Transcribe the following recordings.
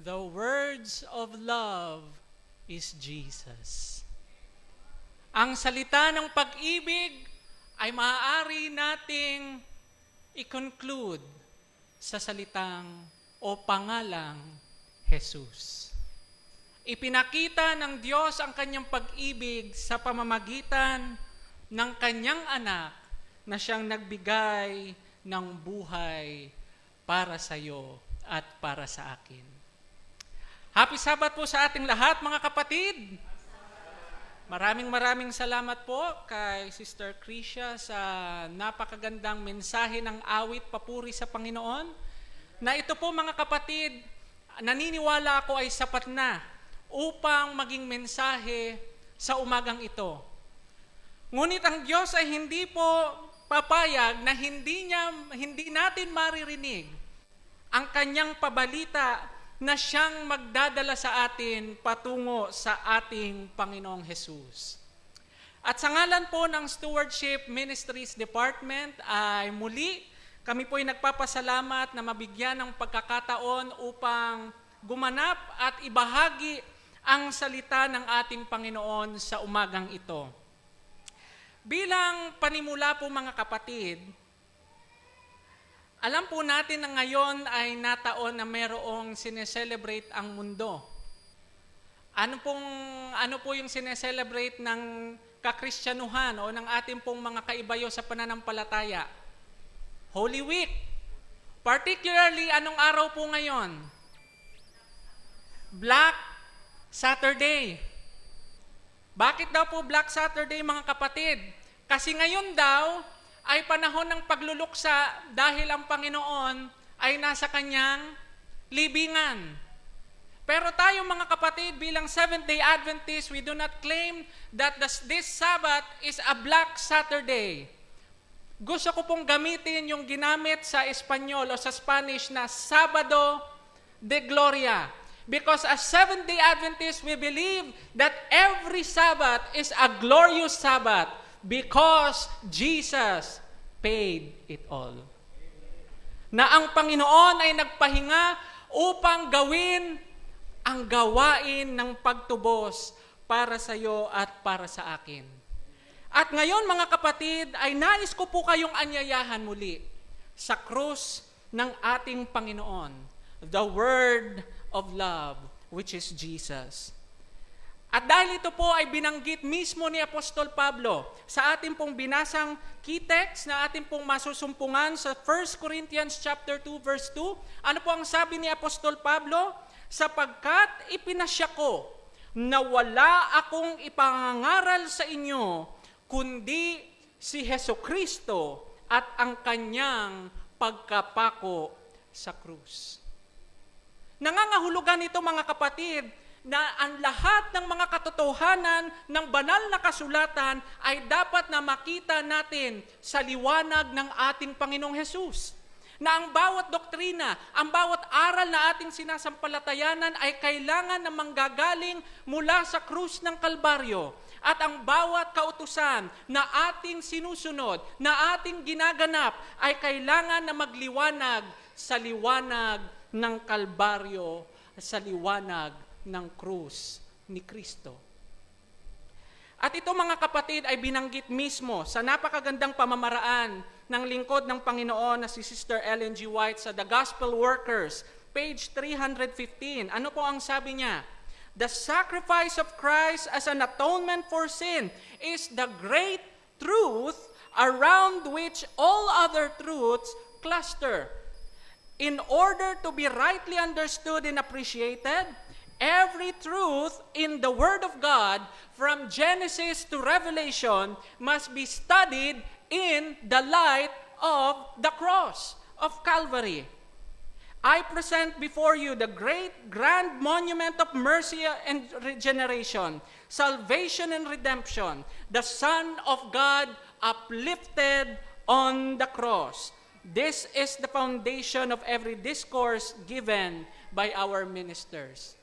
The words of love is Jesus. Ang salita ng pag-ibig ay maaari nating i-conclude sa salitang o pangalang Jesus. Ipinakita ng Diyos ang kanyang pag-ibig sa pamamagitan ng kanyang anak na siyang nagbigay ng buhay para sa iyo at para sa akin. Happy Sabbath po sa ating lahat, mga kapatid. Maraming salamat po kay Sister Krisha sa napakagandang mensahe ng awit papuri sa Panginoon. Na ito po, mga kapatid, naniniwala ako ay sapat na upang maging mensahe sa umagang ito. Ngunit ang Diyos ay hindi po papayag na hindi natin maririnig ang kanyang pabalita na siyang magdadala sa atin patungo sa ating Panginoong Jesus. At sa ngalan po ng Stewardship Ministries Department ay muli kami po ay nagpapasalamat na mabigyan ng pagkakataon upang gumanap at ibahagi ang salita ng ating Panginoon sa umagang ito. Bilang panimula po, mga kapatid, alam po natin na ngayon ay nataon na mayroong sineselebrate ang mundo. Ano po yung sineselebrate ng kakristyanuhan o ng ating pong mga kaibayo sa pananampalataya? Holy Week. Particularly, anong araw po ngayon? Black Saturday. Bakit daw po Black Saturday, mga kapatid? Kasi ngayon daw ay panahon ng pagluluksa dahil ang Panginoon ay nasa kanyang libingan. Pero tayo, mga kapatid, bilang Seventh-day Adventists, we do not claim that this Sabbath is a Black Saturday. Gusto ko pong gamitin yung ginamit sa Espanyol o sa Spanish na Sábado de Gloria. Because as Seventh-day Adventists, we believe that every Sabbath is a glorious Sabbath because Jesus paid it all. Na ang Panginoon ay nagpahinga upang gawin ang gawain ng pagtubos para sa iyo at para sa akin. At ngayon, mga kapatid, ay nais ko po kayong anyayahan muli sa krus ng ating Panginoon, the Word of Love, which is Jesus. At dahil ito po ay binanggit mismo ni Apostol Pablo sa ating pong binasang key text na ating pong masusumpungan sa 1 Corinthians chapter 2 verse 2, ano po ang sabi ni Apostol Pablo? Sapagkat ipinasya ko na wala akong ipangangaral sa inyo kundi si Hesukristo at ang kanyang pagkapako sa krus. Nangangahulugan ito, mga kapatid, na ang lahat ng mga katotohanan ng banal na kasulatan ay dapat na makita natin sa liwanag ng ating Panginoong Hesus. Na ang bawat doktrina, ang bawat aral na ating sinasampalatayanan ay kailangan na manggagaling mula sa krus ng Kalbaryo. At ang bawat kautusan na ating sinusunod, na ating ginaganap, ay kailangan na magliwanag sa liwanag ng Kalbaryo, sa liwanag ng krus ni Kristo. At ito, mga kapatid, ay binanggit mismo sa napakagandang pamamaraan ng lingkod ng Panginoon na si Sister Ellen G. White sa The Gospel Workers, page 315. Ano po ang sabi niya? The sacrifice of Christ as an atonement for sin is the great truth around which all other truths cluster. In order to be rightly understood and appreciated, every truth in the Word of God, from Genesis to Revelation, must be studied in the light of the cross of Calvary. I present before you the great grand monument of mercy and regeneration, salvation and redemption, the Son of God uplifted on the cross. This is the foundation of every discourse given by our ministers.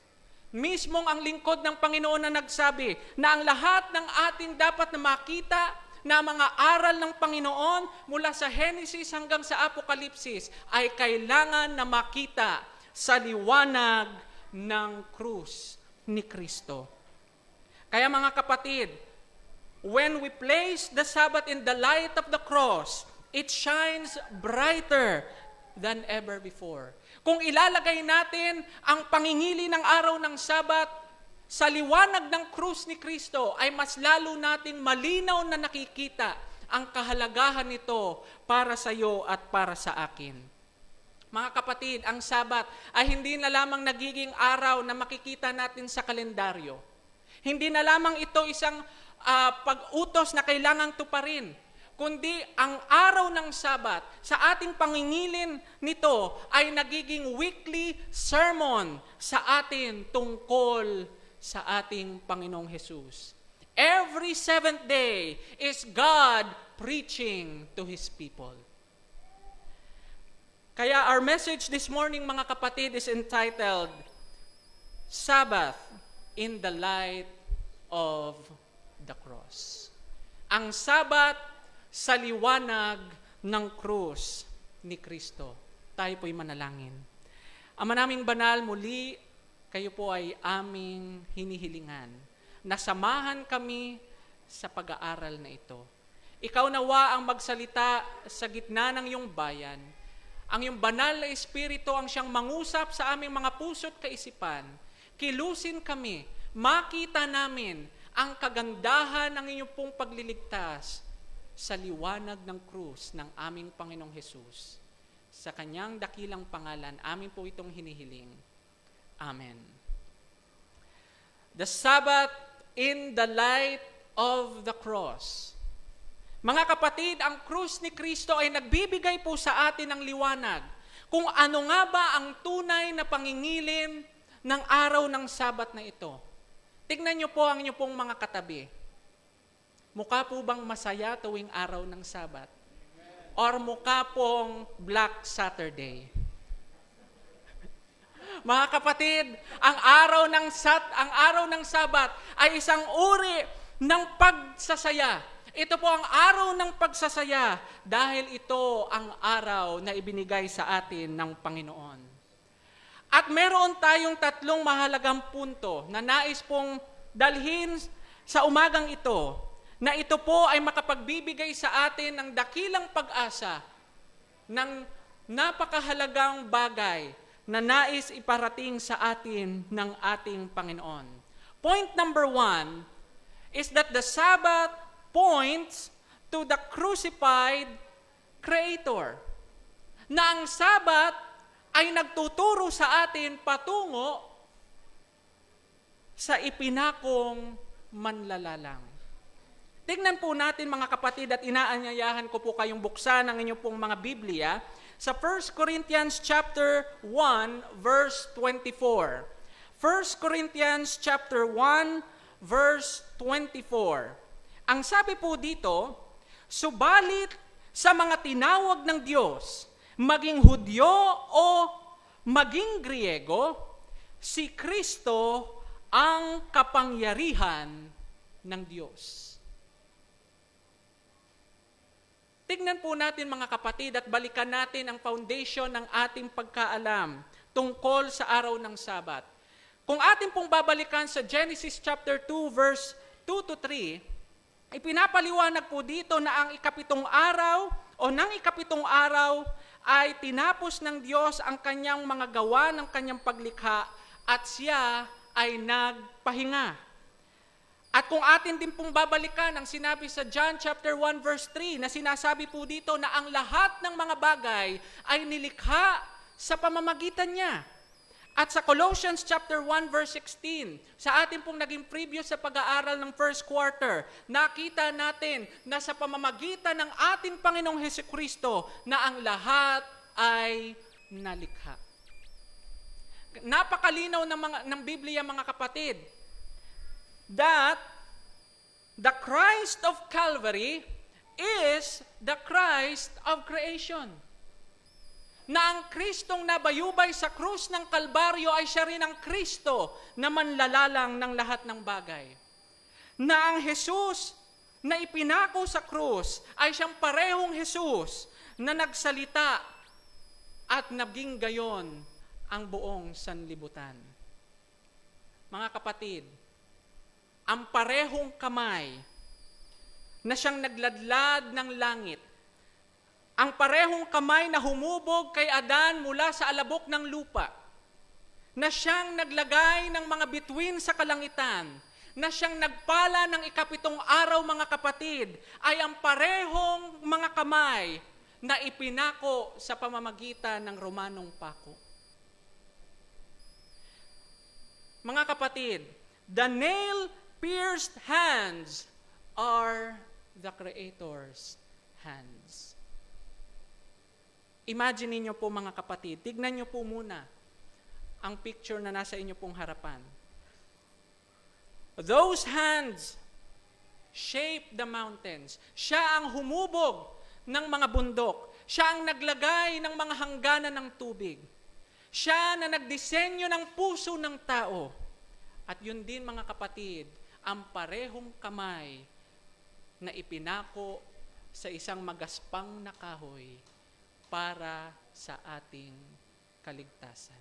Mismong ang lingkod ng Panginoon na nagsabi na ang lahat ng ating dapat na makita na mga aral ng Panginoon mula sa Genesis hanggang sa Apokalipsis ay kailangan na makita sa liwanag ng krus ni Kristo. Kaya mga kapatid, when we place the Sabbath in the light of the cross, it shines brighter than ever before. Kung ilalagay natin ang pangingili ng araw ng Sabat sa liwanag ng krus ni Kristo, ay mas lalo nating malinaw na nakikita ang kahalagahan nito para sa iyo at para sa akin. Mga kapatid, ang Sabat ay hindi na lamang nagiging araw na makikita natin sa kalendaryo. Hindi na lamang ito isang pag-utos na kailangang tuparin, kundi ang araw ng Sabat sa ating pangingilin nito ay nagiging weekly sermon sa atin tungkol sa ating Panginoong Hesus. Every seventh day is God preaching to His people. Kaya our message this morning, mga kapatid, is entitled, Sabbath in the Light of the Cross. Ang Sabat sa liwanag ng krus ni Kristo. Tayo po'y manalangin. Ama naming banal, muli kayo po ay aming hinihilingan na samahan kami sa pag-aaral na ito. Ikaw nawa ang magsalita sa gitna ng iyong bayan. Ang iyong banal na Espiritu ang siyang mangusap sa aming mga puso't kaisipan. Kilusin kami, makita namin ang kagandahan ng inyong pong pagliligtas sa liwanag ng krus ng aming Panginoong Hesus. Sa kanyang dakilang pangalan, amin po itong hinihiling. Amen. The Sabbath in the light of the cross. Mga kapatid, ang krus ni Kristo ay nagbibigay po sa atin ng liwanag kung ano nga ba ang tunay na pangingilin ng araw ng Sabat na ito. Tignan niyo po ang inyong pong mga katabi. Mukha po bang masaya tuwing araw ng Sabat? Or mukha pong Black Saturday? Mga kapatid, ang araw ng Sabat ay isang uri ng pagsasaya. Ito po ang araw ng pagsasaya dahil ito ang araw na ibinigay sa atin ng Panginoon. At meron tayong tatlong mahalagang punto na nais pong dalhin sa umagang ito, na ito po ay makapagbibigay sa atin ng dakilang pag-asa ng napakahalagang bagay na nais iparating sa atin ng ating Panginoon. Point number 1 is that the Sabbath points to the crucified Creator. Na ang Sabat ay nagtuturo sa atin patungo sa ipinakong manlalalang. Tignan po natin mga kapatid at inaanyayahan ko po kayong buksan ang inyong pong mga Biblia sa 1 Corinthians chapter 1 verse 24. 1 Corinthians chapter 1 verse 24. Ang sabi po dito, subalit sa mga tinawag ng Diyos, maging Hudyo o maging Griego, si Kristo ang kapangyarihan ng Diyos. Tignan po natin mga kapatid at balikan natin ang foundation ng ating pagkaalam tungkol sa araw ng Sabat. Kung atin pong babalikan sa Genesis chapter 2 verse 2 to 3, ipinapaliwanag po dito na ang ikapitong araw o ng ikapitong araw ay tinapos ng Diyos ang kanyang mga gawa ng kanyang paglikha at siya ay nagpahinga. At kung atin din pong babalikan ang sinabi sa John chapter 1 verse 3 na sinasabi po dito na ang lahat ng mga bagay ay nilikha sa pamamagitan niya. At sa Colossians chapter 1 verse 16, sa ating pong naging preview sa pag-aaral ng first quarter, nakita natin na sa pamamagitan ng ating Panginoong Hesukristo na ang lahat ay nalikha. Napakalinaw ng Biblia mga kapatid, that the Christ of Calvary is the Christ of creation. Na ang Kristong nabayubay sa krus ng Kalbaryo ay siya rin ang Kristo na manlalalang ng lahat ng bagay. Na ang Jesus na ipinako sa krus ay siyang parehong Jesus na nagsalita at naging gayon ang buong sanlibutan. Mga kapatid, ang parehong kamay na siyang nagladlad ng langit, ang parehong kamay na humubog kay Adan mula sa alabok ng lupa, na siyang naglagay ng mga bituin sa kalangitan, na siyang nagpala ng ikapitong araw, mga kapatid, ay ang parehong mga kamay na ipinako sa pamamagitan ng Romanong pako. Mga kapatid, the nail-pierced hands are the Creator's hands. Imagine niyo po, mga kapatid, tignan niyo po muna ang picture na nasa inyo pong harapan. Those hands shape the mountains. Siya ang humubog ng mga bundok. Siya ang naglagay ng mga hangganan ng tubig. Siya na nagdisenyo ng puso ng tao. At yun din, mga kapatid, ang parehong kamay na ipinako sa isang magaspang na kahoy para sa ating kaligtasan.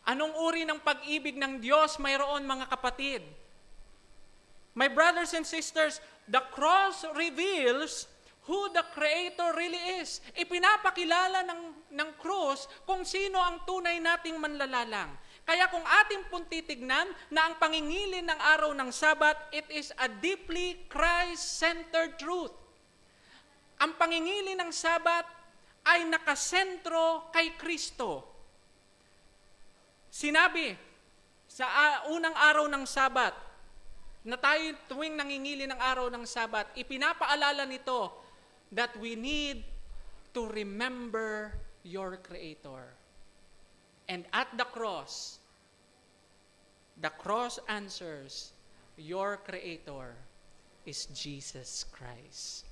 Anong uri ng pag-ibig ng Diyos mayroon, mga kapatid? My brothers and sisters, the cross reveals who the Creator really is. Ipinapakilala ng cross kung sino ang tunay nating manlalalang. Kaya kung ating pong titignan na ang pangingilin ng araw ng Sabat, it is a deeply Christ-centered truth. Ang pangingilin ng Sabat ay nakasentro kay Kristo. Sinabi sa unang araw ng Sabat, na tayo tuwing nangingili ng araw ng Sabat, ipinapaalala nito that we need to remember your Creator. And at the cross answers, your Creator is Jesus Christ.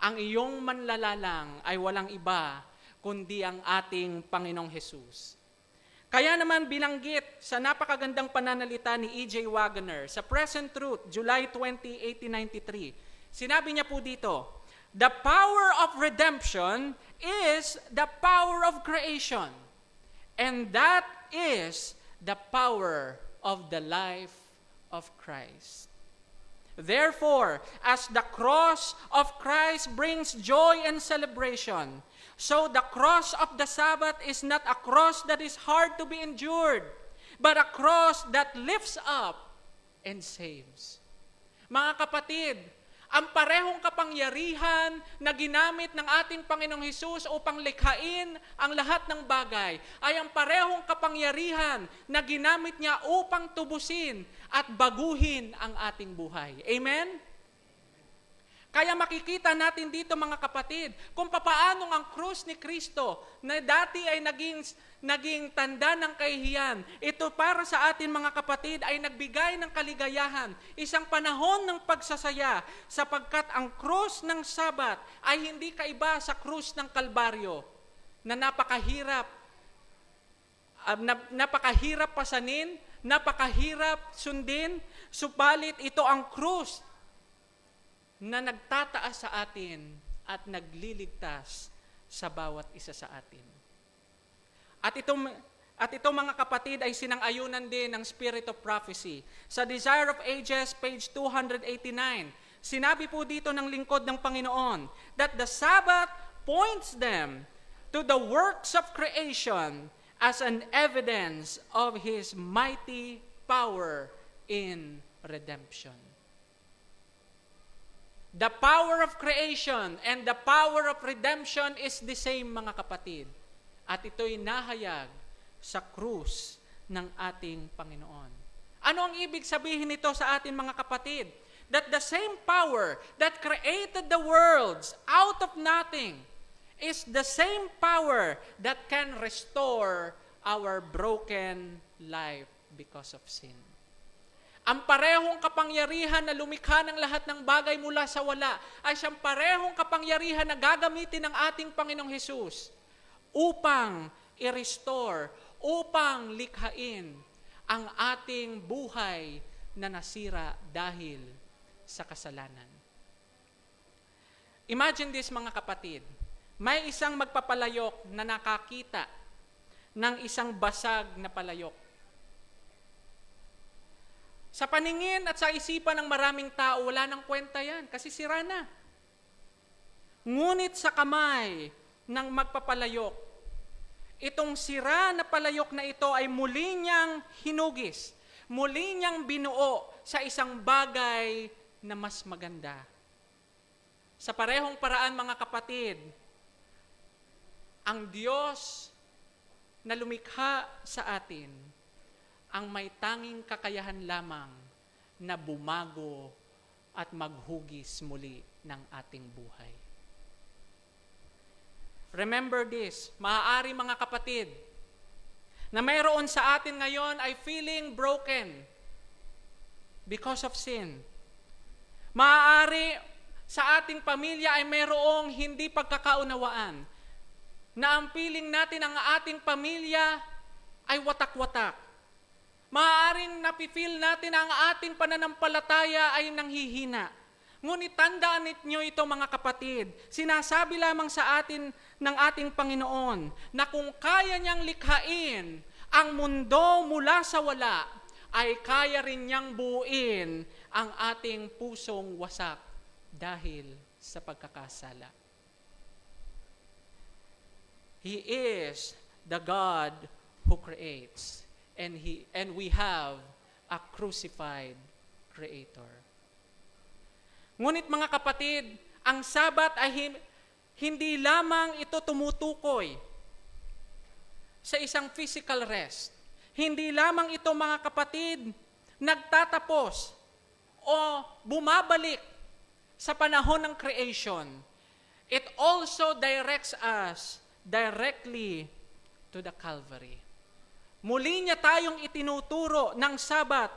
Ang iyong manlalalang ay walang iba kundi ang ating Panginoong Hesus. Kaya naman binanggit sa napakagandang pananalita ni E.J. Wagner sa Present Truth, July 20, 1893. Sinabi niya po dito, the power of redemption is the power of creation. And that is the power of the life of Christ. Therefore, as the cross of Christ brings joy and celebration, so the cross of the Sabbath is not a cross that is hard to be endured, but a cross that lifts up and saves. Mga kapatid, ang parehong kapangyarihan na ginamit ng ating Panginoong Hesus upang likhain ang lahat ng bagay ay ang parehong kapangyarihan na ginamit niya upang tubusin at baguhin ang ating buhay. Amen? Kaya makikita natin dito, mga kapatid, kung papaano ang krus ni Kristo na dati ay naging tanda ng kahihiyan, ito para sa atin, mga kapatid, ay nagbigay ng kaligayahan, isang panahon ng pagsasaya, sapagkat ang krus ng Sabat ay hindi kaiba sa krus ng Kalbaryo na napakahirap pasanin, napakahirap sundin, subalit ito ang krus na nagtataas sa atin at nagliligtas sa bawat isa sa atin. At ito, mga kapatid, ay sinang-ayunan din ng Spirit of Prophecy. Sa Desire of Ages, page 289, sinabi po dito ng lingkod ng Panginoon that the Sabbath points them to the works of creation as an evidence of His mighty power in redemption. The power of creation and the power of redemption is the same, mga kapatid. At ito'y nahayag sa krus ng ating Panginoon. Ano ang ibig sabihin nito sa atin, mga kapatid? That the same power that created the worlds out of nothing is the same power that can restore our broken life because of sin. Ang parehong kapangyarihan na lumikha ng lahat ng bagay mula sa wala ay siyang parehong kapangyarihan na gagamitin ng ating Panginoong Hesus upang i-restore, upang likhain ang ating buhay na nasira dahil sa kasalanan. Imagine this, mga kapatid. May isang magpapalayok na nakakita ng isang basag na palayok. Sa paningin at sa isipan ng maraming tao, wala nang kwenta yan kasi sira na. Ngunit sa kamay ng magpapalayok, itong sira na palayok na ito ay muli niyang hinugis, muli niyang binuo sa isang bagay na mas maganda. Sa parehong paraan, mga kapatid, ang Diyos na lumikha sa atin ang may tanging kakayahan lamang na bumago at maghugis muli ng ating buhay. Remember this, maaari mga kapatid, na mayroon sa atin ngayon ay feeling broken because of sin. Maaari sa ating pamilya ay mayroong hindi pagkakaunawaan, na ang feeling natin ang ating pamilya ay watak-watak. Maaaring napifeel natin ang ating pananampalataya ay nanghihina. Ngunit tandaan ninyo ito mga kapatid, sinasabi lamang sa atin ng ating Panginoon na kung kaya niyang likhain ang mundo mula sa wala, ay kaya rin niyang buuin ang ating pusong wasak dahil sa pagkakasala. He is the God who creates, and we have a crucified Creator. Ngunit mga kapatid, ang Sabat ay hindi lamang ito tumutukoy sa isang physical rest. Hindi lamang ito mga kapatid nagtatapos o bumabalik sa panahon ng creation. It also directs us directly to the Calvary. Muli niya tayong itinuturo ng Sabat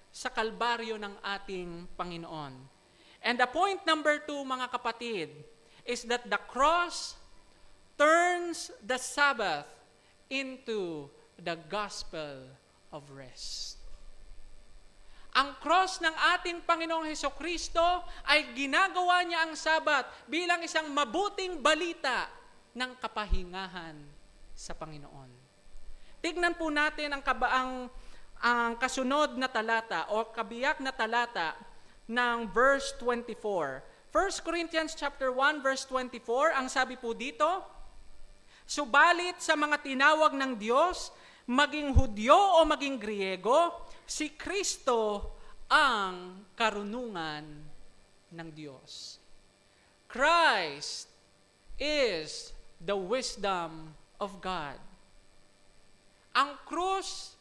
sa Kalbaryo ng ating Panginoon. And the point number 2, mga kapatid, is that the cross turns the Sabbath into the gospel of rest. Ang cross ng ating Panginoong Hesukristo ay ginagawa niya ang Sabat bilang isang mabuting balita ng kapahingahan sa Panginoon. Tignan po natin ang kasunod na talata o kabiyak na talata ng verse 24. 1 Corinthians chapter 1 verse 24, ang sabi po dito, subalit sa mga tinawag ng Diyos, maging Hudyo o maging Griego, si Kristo ang karunungan ng Diyos. Christ is the wisdom of God. Ang krus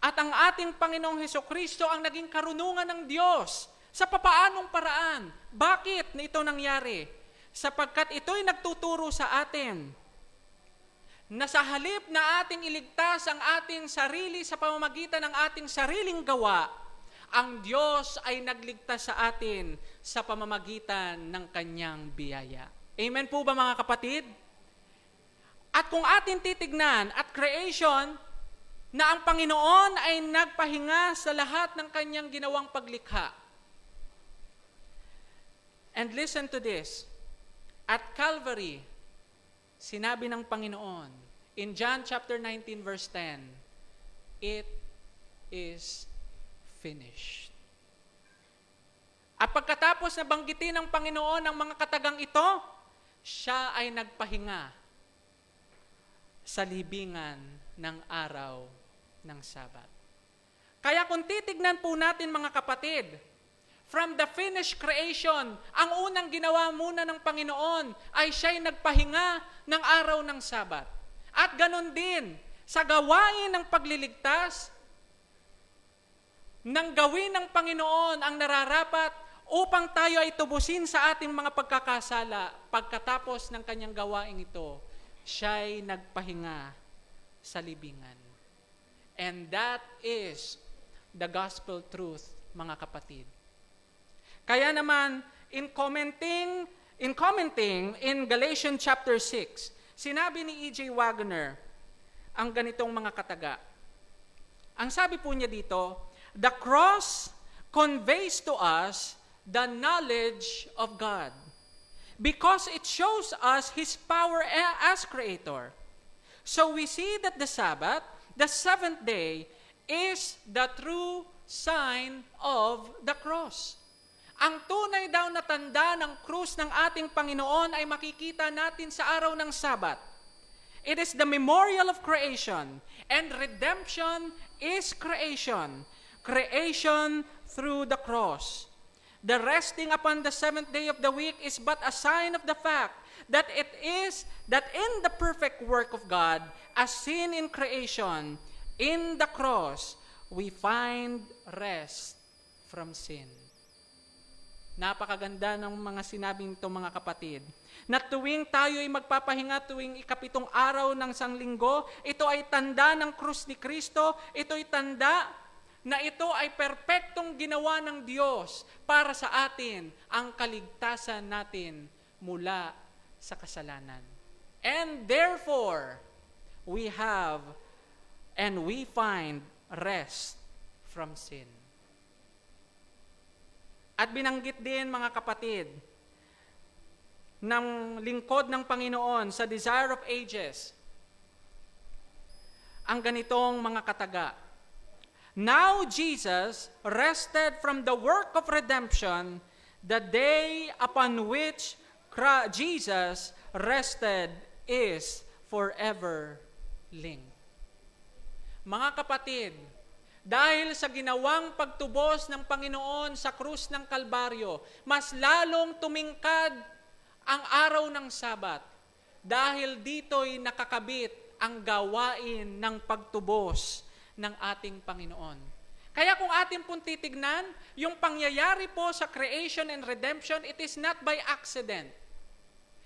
at ang ating Panginoong Hesukristo ang naging karunungan ng Diyos. Sa papaanong paraan? Bakit na ito nangyari? Sapagkat ito'y nagtuturo sa atin na sa halip na ating iligtas ang ating sarili sa pamamagitan ng ating sariling gawa, ang Diyos ay nagligtas sa atin sa pamamagitan ng Kanyang biyaya. Amen po ba mga kapatid? At kung atin titignan at creation, na ang Panginoon ay nagpahinga sa lahat ng Kanyang ginawang paglikha. And listen to this. At Calvary, sinabi ng Panginoon, in John chapter 19 verse 10, it is finished. At pagkatapos na banggitin ng Panginoon ang mga katagang ito, siya ay nagpahinga sa libingan ng araw ng Sabat. Kaya kung titignan po natin mga kapatid, from the finished creation, ang unang ginawa muna ng Panginoon ay siya'y nagpahinga ng araw ng Sabat. At ganon din, sa gawain ng pagliligtas, nang gawin ng Panginoon ang nararapat upang tayo ay tubusin sa ating mga pagkakasala, pagkatapos ng kanyang gawain ito, siya'y nagpahinga sa libingan. And that is the gospel truth, mga kapatid. Kaya naman, in commenting in Galatians chapter 6, sinabi ni E.J. Wagner ang ganitong mga kataga. Ang sabi po niya dito, the cross conveys to us the knowledge of God because it shows us His power as Creator. So we see that the Sabbath, the seventh day, is the true sign of the cross. Ang tunay daw na tanda ng krus ng ating Panginoon ay makikita natin sa araw ng Sabat. It is the memorial of creation, and redemption is creation. Creation through the cross. The resting upon the seventh day of the week is but a sign of the fact that it is that in the perfect work of God, as seen in creation, in the cross, we find rest from sin. Napakaganda ng mga sinabing ito, mga kapatid. Na tuwing tayo ay magpapahinga, tuwing ikapitong araw ng sanglinggo, ito ay tanda ng krus ni Kristo, ito ay tanda na ito ay perpektong ginawa ng Diyos para sa atin, ang kaligtasan natin mula sa kasalanan. And therefore, we have and we find rest from sin. At binanggit din, mga kapatid, ng lingkod ng Panginoon sa Desire of Ages, ang ganitong mga kataga. Now Jesus rested from the work of redemption, the day upon which Jesus rested is forever linked. Mga kapatid, dahil sa ginawang pagtubos ng Panginoon sa krus ng Kalbaryo, mas lalong tumingkad ang araw ng Sabat. Dahil dito'y nakakabit ang gawain ng pagtubos ng ating Panginoon. Kaya kung atin pong titignan, yung pangyayari po sa creation and redemption, it is not by accident.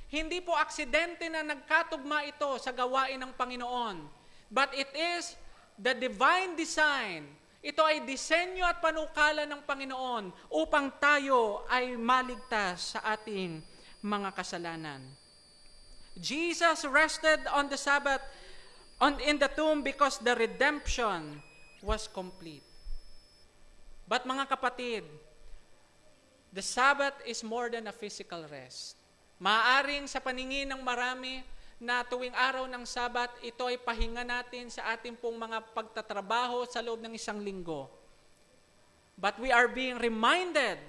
Hindi po aksidente na nagkatugma ito sa gawain ng Panginoon. But it is the divine design. Ito ay disenyo at panukala ng Panginoon upang tayo ay maligtas sa ating mga kasalanan. Jesus rested on the Sabbath in the tomb because the redemption was complete. But mga kapatid, the Sabbath is more than a physical rest. Maaaring sa paningin ng marami na tuwing araw ng Sabat, ito ay pahinga natin sa ating pong mga pagtatrabaho sa loob ng isang linggo. But we are being reminded,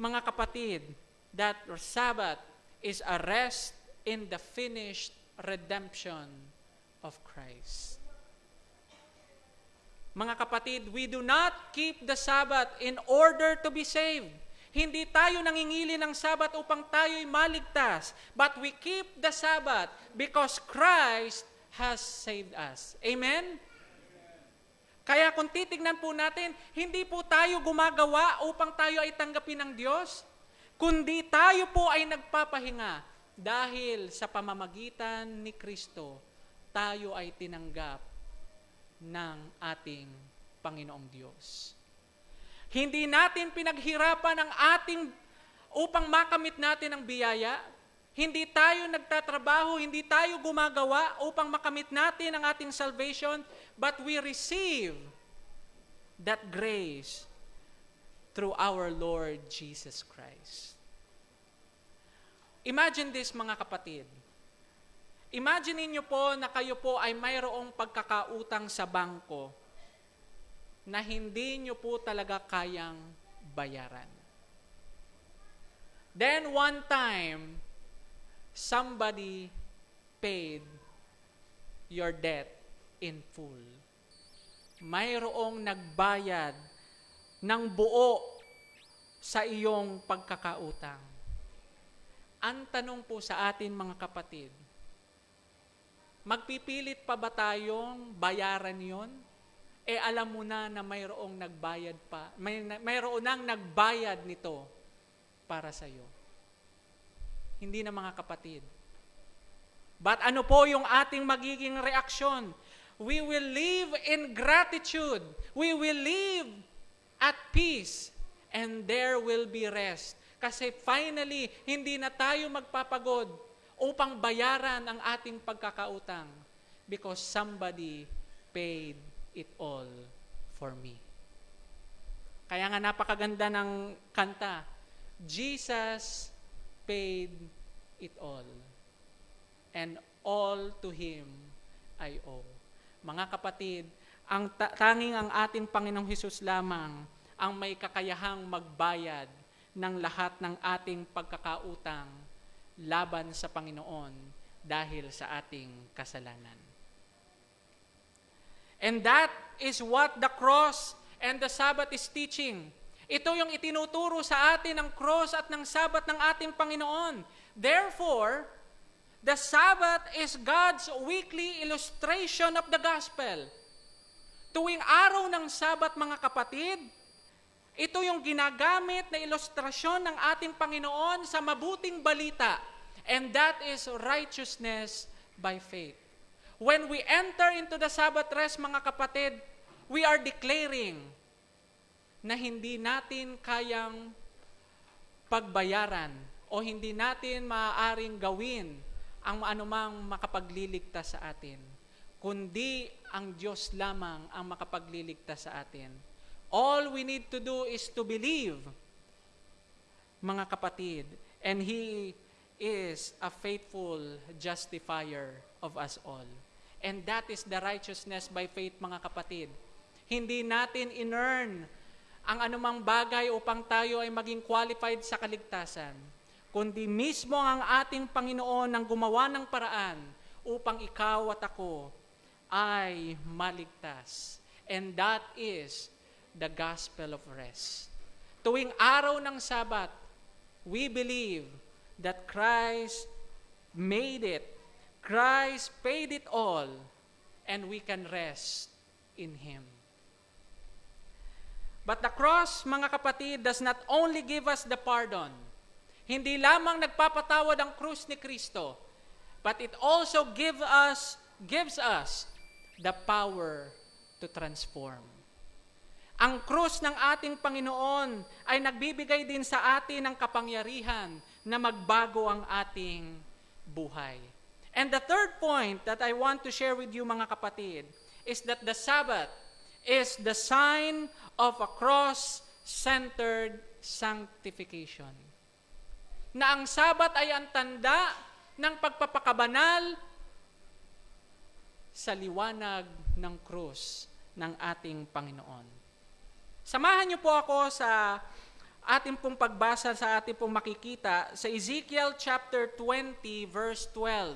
mga kapatid, that Sabat is a rest in the finished redemption of Christ. Mga kapatid, we do not keep the Sabbath in order to be saved. Hindi tayo nangingili ng Sabat upang tayo'y maligtas, but we keep the Sabbath because Christ has saved us. Amen? Kaya kung titignan po natin, hindi po tayo gumagawa upang tayo ay tanggapin ng Diyos, kundi tayo po ay nagpapahinga dahil sa pamamagitan ni Kristo, tayo ay tinanggap ng ating Panginoong Diyos. Hindi natin pinaghirapan ang ating upang makamit natin ang biyaya. Hindi tayo nagtatrabaho, hindi tayo gumagawa upang makamit natin ang ating salvation, but we receive that grace through our Lord Jesus Christ. Imagine this, mga kapatid. Imagine niyo po na kayo po ay mayroong pagkakautang sa bangko na hindi niyo po talaga kayang bayaran. Then one time, somebody paid your debt in full. Mayroong nagbayad ng buo sa iyong pagkakautang. Ang tanong po sa atin, mga kapatid, magpipilit pa ba tayong bayaran yon? Alam mo na mayroong nagbayad pa, mayroon nang nagbayad nito para sa iyo. Hindi na, mga kapatid. But ano po yung ating magiging reaksyon? We will live in gratitude. We will live at peace. And there will be rest. Kasi finally, hindi na tayo magpapagod upang bayaran ang ating pagkakautang. Because somebody paid it all for me. Kaya nga napakaganda ng kanta, Jesus paid it all. And all to Him Mga kapatid, tanging ang ating Panginoong Hesus lamang ang may kakayahang magbayad ng lahat ng ating pagkakautang laban sa Panginoon dahil sa ating kasalanan. And that is what the cross and the Sabbath is teaching. Ito yung itinuturo sa atin ng cross at ng Sabbath ng ating Panginoon. Therefore, the Sabbath is God's weekly illustration of the gospel. Tuwing araw ng Sabbath, mga kapatid, ito yung ginagamit na ilustrasyon ng ating Panginoon sa mabuting balita. And that is righteousness by faith. When we enter into the Sabbath rest, mga kapatid, we are declaring na hindi natin kayang pagbayaran o hindi natin maaaring gawin ang anumang makapagliligtas sa atin, kundi ang Diyos lamang ang makapagliligtas sa atin. All we need to do is to believe, mga kapatid, and He is a faithful justifier of us all. And that is the righteousness by faith, mga kapatid. Hindi natin in-earn ang anumang bagay upang tayo ay maging qualified sa kaligtasan, kundi mismo ang ating Panginoon ang gumawa ng paraan upang ikaw at ako ay maligtas. And that is the gospel of rest. Tuwing araw ng Sabat, we believe that Christ made it. Christ paid it all, and we can rest in Him. But the cross, mga kapatid, does not only give us the pardon. Hindi lamang nagpapatawad ang krus ni Kristo, but it also gives us the power to transform. Ang krus ng ating Panginoon ay nagbibigay din sa atin ng kapangyarihan na magbago ang ating buhay. And the third point that I want to share with you, mga kapatid, is that the Sabbath is the sign of a cross-centered sanctification. Na ang Sabat ay ang tanda ng pagpapakabanal sa liwanag ng krus ng ating Panginoon. Samahan niyo po ako sa ating pong pagbasa, sa ating pong makikita sa Ezekiel chapter 20 verse 12.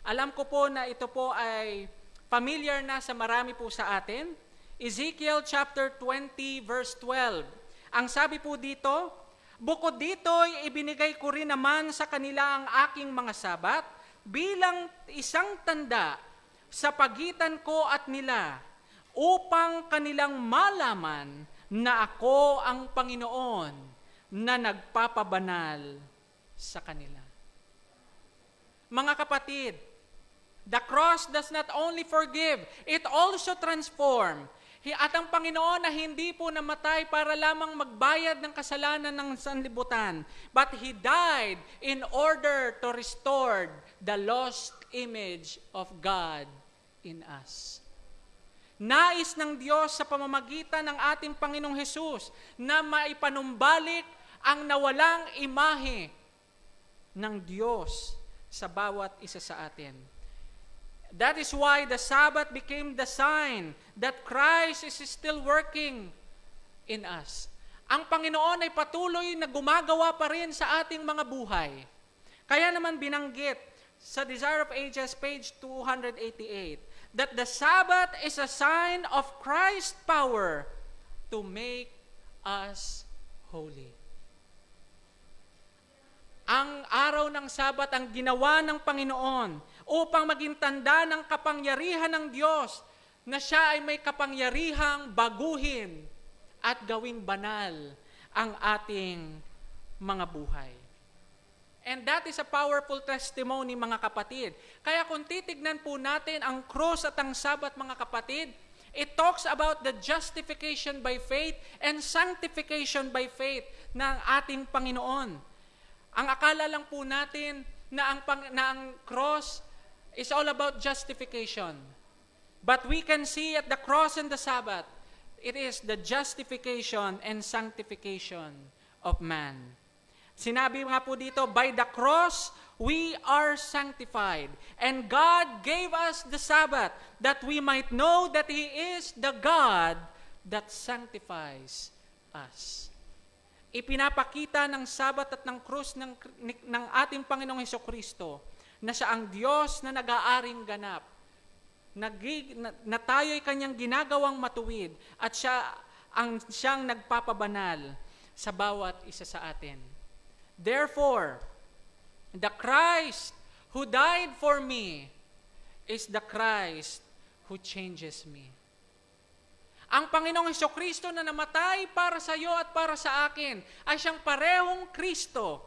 Alam ko po na ito po ay familiar na sa marami po sa atin. Ezekiel chapter 20 verse 12. Ang sabi po dito, bukod dito ay ibinigay ko rin naman sa kanila ang aking mga sabat bilang isang tanda sa pagitan ko at nila upang kanilang malaman na ako ang Panginoon na nagpapabanal sa kanila. Mga kapatid, the cross does not only forgive, it also transforms. At ang Panginoon na hindi po namatay para lamang magbayad ng kasalanan ng sanlibutan, but He died in order to restore the lost image of God in us. Nais ng Diyos sa pamamagitan ng ating Panginoong Hesus na maipanumbalik ang nawalang imahe ng Diyos sa bawat isa sa atin. That is why the Sabbath became the sign that Christ is still working in us. Ang Panginoon ay patuloy na gumagawa pa rin sa ating mga buhay. Kaya naman binanggit sa Desire of Ages, page 288, that the Sabbath is a sign of Christ's power to make us holy. Ang araw ng Sabat ang ginawa ng Panginoon upang maging tanda ng kapangyarihan ng Diyos na siya ay may kapangyarihang baguhin at gawing banal ang ating mga buhay. And that is a powerful testimony, mga kapatid. Kaya kung titignan po natin ang cross at ang Sabat, mga kapatid, it talks about the justification by faith and sanctification by faith ng ating Panginoon. Ang akala lang po natin na ang cross is all about justification. But we can see at the cross and the Sabbath, it is the justification and sanctification of man. Sinabi nga po dito, by the cross, we are sanctified. And God gave us the Sabbath that we might know that He is the God that sanctifies us. Ipinapakita ng Sabbath at ng krus ng ating Panginoong Hesukristo na siya ang Diyos na nag-aaring ganap, na tayo'y kanyang ginagawang matuwid at siyang nagpapabanal sa bawat isa sa atin. Therefore, the Christ who died for me is the Christ who changes me. Ang Panginoong Hesukristo na namatay para sa iyo at para sa akin ay siyang parehong Kristo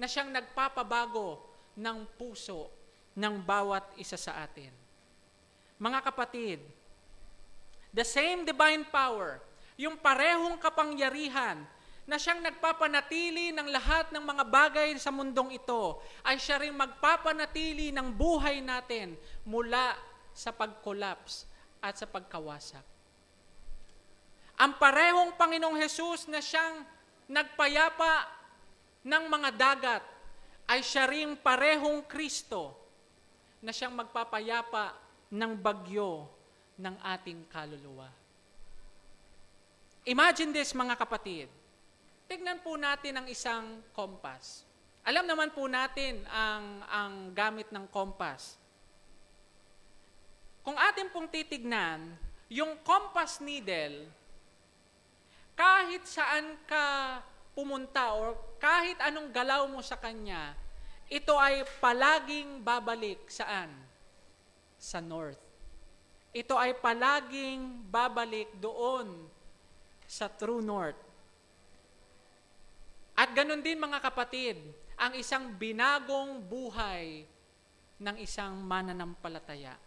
na siyang nagpapabago ng puso ng bawat isa sa atin. Mga kapatid, the same divine power, yung parehong kapangyarihan na siyang nagpapanatili ng lahat ng mga bagay sa mundong ito, ay siya rin magpapanatili ng buhay natin mula sa pag-collapse at sa pagkawasak. Ang parehong Panginoong Hesus na siyang nagpayapa ng mga dagat, ay siya ring parehong Kristo na siyang magpapayapa ng bagyo ng ating kaluluwa. Imagine this, mga kapatid. Tignan po natin ang isang kompas. Alam naman po natin ang gamit ng kompas. Kung atin pong titignan, yung compass needle, kahit saan ka pumunta o kahit anong galaw mo sa kanya, ito ay palaging babalik saan? Sa north. Ito ay palaging babalik doon sa true north. At ganun din, mga kapatid, ang isang binagong buhay ng isang mananampalataya.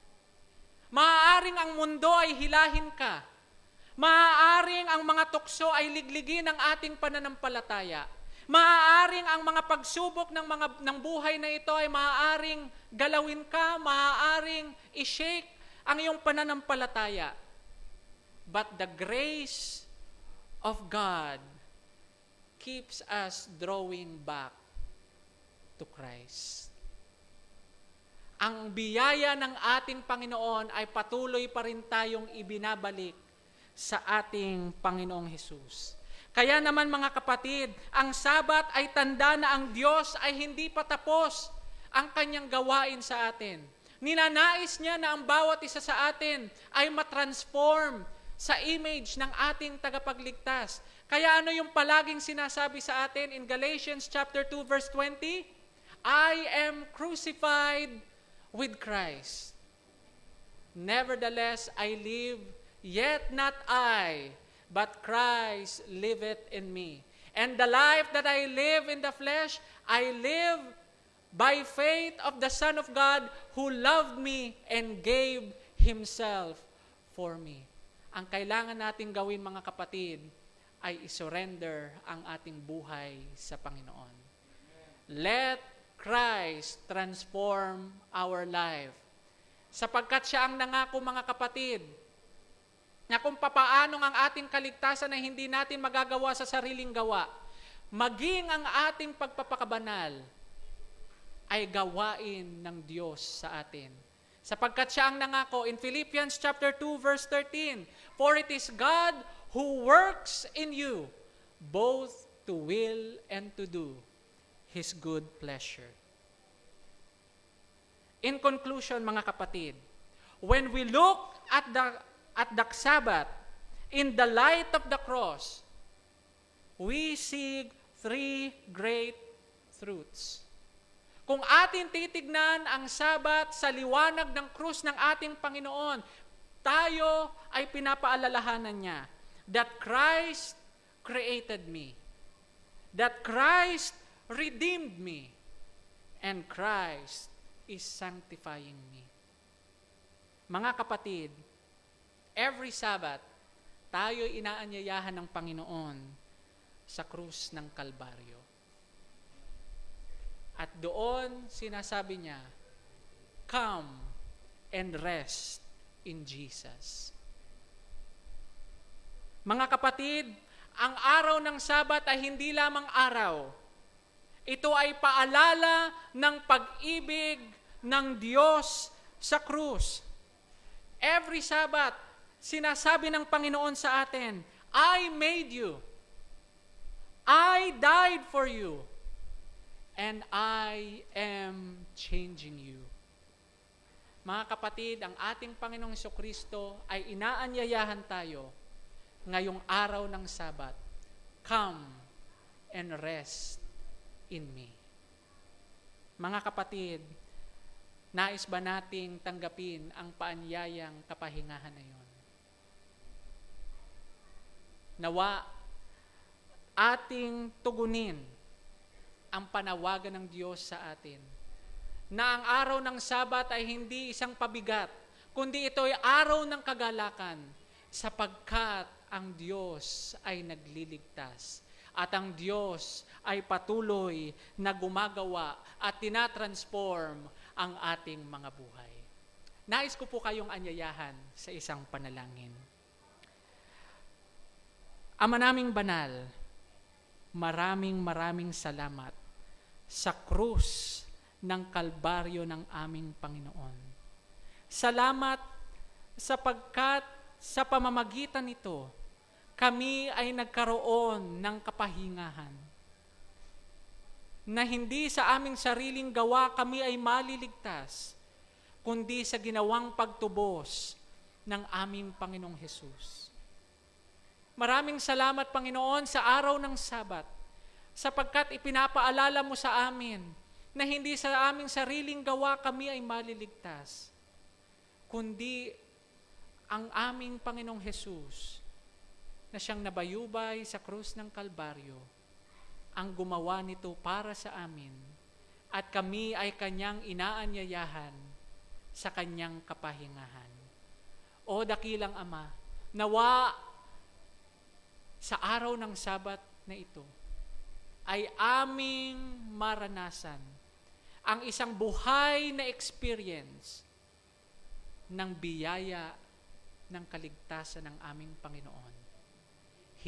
Maaaring ang mundo ay hilahin ka. Maaaring ang mga tukso ay ligligin ng ating pananampalataya. Maaaring ang mga pagsubok ng buhay na ito ay maaaring galawin ka, maaaring i-shake ang iyong pananampalataya. But the grace of God keeps us drawing back to Christ. Ang biyaya ng ating Panginoon ay patuloy pa rin tayong ibinabalik sa ating Panginoong Hesus. Kaya naman, mga kapatid, ang Sabat ay tanda na ang Diyos ay hindi pa tapos ang kanyang gawain sa atin. Ninanais niya na ang bawat isa sa atin ay matransform sa image ng ating tagapagligtas. Kaya ano yung palaging sinasabi sa atin in Galatians chapter 2 verse 20? I am crucified with Christ. Nevertheless, I live, yet not I, but Christ liveth in me. And the life that I live in the flesh, I live by faith of the Son of God who loved me and gave Himself for me. Ang kailangan nating gawin, mga kapatid, ay isurrender ang ating buhay sa Panginoon. Let Christ transform our life. Sapagkat siya ang nangako, mga kapatid, na kung papaanong ang ating kaligtasan ay hindi natin magagawa sa sariling gawa, maging ang ating pagpapakabanal ay gawain ng Diyos sa atin. Sapagkat siya ang nangako in Philippians chapter 2 verse 13, for it is God who works in you both to will and to do His good pleasure. In conclusion, mga kapatid, when we look at the Sabbath in the light of the cross, we see three great truths. Kung atin titignan ang Sabat sa liwanag ng krus ng ating Panginoon, tayo ay pinapaalalahanan niya that Christ created me, that Christ redeemed me, and Christ is sanctifying me. Mga kapatid, every Sabbath, tayo inaanyayahan ng Panginoon sa krus ng Kalbaryo. At doon, sinasabi niya, come and rest in Jesus. Mga kapatid, ang araw ng Sabat ay hindi lamang araw. Ito ay paalala ng pag-ibig ng Diyos sa krus. Every Sabbath, sinasabi ng Panginoon sa atin, I made you. I died for you. And I am changing you. Mga kapatid, ang ating Panginoong Jesucristo ay inaanyayahan tayo ngayong araw ng Sabat. Come and rest in me. Mga kapatid, nais ba nating tanggapin ang paanyayang kapahingahan na yun? Nawa ating tugunin ang panawagan ng Diyos sa atin na ang araw ng Sabat ay hindi isang pabigat, kundi ito ay araw ng kagalakan sapagkat ang Diyos ay nagliligtas at ang Diyos ay patuloy na gumagawa at tinatransform ang ating mga buhay. Nais ko po kayong anyayahan sa isang panalangin. Ama naming banal, maraming salamat sa krus ng Kalbaryo ng aming Panginoon. Salamat sapagkat sa pamamagitan nito, kami ay nagkaroon ng kapahingahan. Na hindi sa aming sariling gawa kami ay maliligtas, kundi sa ginawang pagtubos ng aming Panginoong Hesus. Maraming salamat, Panginoon, sa araw ng Sabat, sapagkat ipinapaalala mo sa amin na hindi sa aming sariling gawa kami ay maliligtas, kundi ang aming Panginoong Hesus na siyang nabayubay sa krus ng Kalbaryo ang gumawa nito para sa amin at kami ay kanyang inaanyayahan sa kanyang kapahingahan. O dakilang Ama, nawa sa araw ng Sabat na ito ay aming maranasan ang isang buhay na experience ng biyaya ng kaligtasan ng aming Panginoon.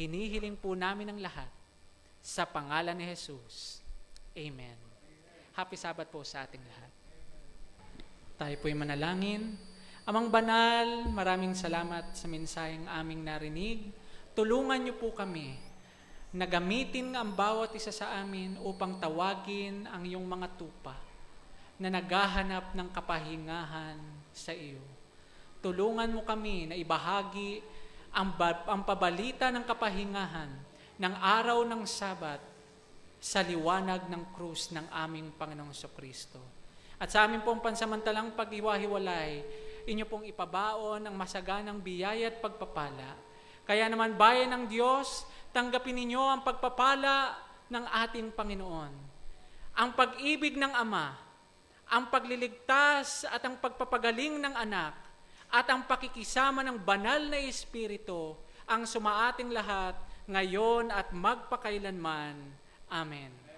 Hinihiling po namin ang lahat sa pangalan ni Jesus. Amen. Happy Sabbath po sa ating lahat. Tayo po'y manalangin. Amang banal, maraming salamat sa mensaheng aming narinig. Tulungan niyo po kami na gamitin ang bawat isa sa amin upang tawagin ang iyong mga tupa na naghahanap ng kapahingahan sa iyo. Tulungan mo kami na ibahagi ang pabalita ng kapahingahan ng araw ng Sabat sa liwanag ng krus ng aming Panginoong Jesucristo. At sa aming pong pansamantalang pag-iwahiwalay, inyo pong ipabaon ang masaganang biyaya at pagpapala. Kaya naman, bayan ng Diyos, tanggapin ninyo ang pagpapala ng ating Panginoon. Ang pag-ibig ng Ama, ang pagliligtas at ang pagpapagaling ng Anak, at ang pakikisama ng banal na Espiritu ang sumaating lahat ngayon at magpakailanman. Amen.